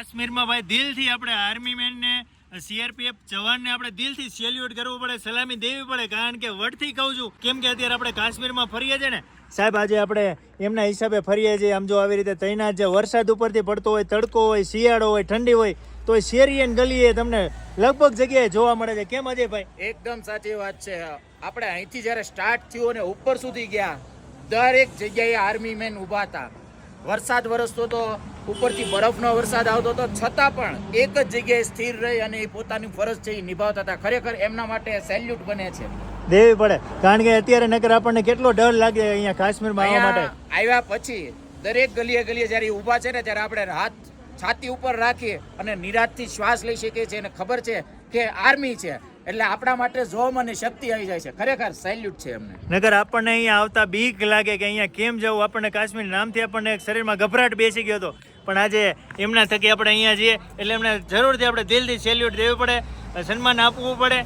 કાશ્મીરમાં ભાઈ દિલથી આપણે આર્મી મેન ને સીઆરપીએફ જવાનને આપણે દિલથી સેલ્યુટ કરવું પડે, સલામી દેવી પડે. કારણ કે વટથી કહું છું, કેમ કે અત્યારે આપણે કાશ્મીરમાં ફરીએ છીએ ને સાહેબ, આજે આપણે એમના હિસાબે ફરીએ છીએ. આમ જો આવી રીતે તૈનાત છે, વરસાદ ઉપરથી પડતો હોય, તડકો હોય, શિયાળો હોય, ઠંડી હોય, તો શેરી અને ગલીએ તમને લગભગ જગ્યાએ જોવા મળે છે. કેમ અજયભાઈ? એકદમ સાચી વાત છે. આપણે અહીંથી જ્યારે સ્ટાર્ટ થયું અને ઉપર સુધી ગયા, દરેક જગ્યાએ આર્મી મેન ઊભા હતા. વરસાદ વરસતો તો, ઉપરથી બરફનો વરસાદ આવતો હતો, છતાં પણ એક જ જગ્યાએ સ્થિર રહી અને એ પોતાની ફરજ છે એ નિભાવતા હતા. ખરેખર એમના માટે સેલ્યુટ બને છે, દેવી પડે. કારણ કે અત્યારે નકર આપણને કેટલો ડર લાગે અહીંયા કાશ્મીરમાં આવવા માટે. આવ્યા પછી દરેક ગલીએ ગલીએ જ્યારે ઊભા છે ને, ત્યારે આપણે હાથ છાતી ઉપર રાખી અને નિરાંતથી શ્વાસ લઈ શકીએ છીએ અને ખબર છે કે આર્મી છે એટલે આપણા માટે જોમ અને શક્તિ આવી જાય છે. ખરેખર સેલ્યુટ છે એમને. નગર આપણને અહીંયા આવતા બીક લાગે કે અહીંયા કેમ જવું. આપણને કાશ્મીર નામથી આપણને શરીરમાં ગભરાટ બેસી ગયો હતો, પણ આજે એમના થકી આપણે અહીંયા જઈએ એટલે એમને જરૂરથી આપણે દિલથી સેલ્યુટ દેવું પડે, સન્માન આપવું પડે.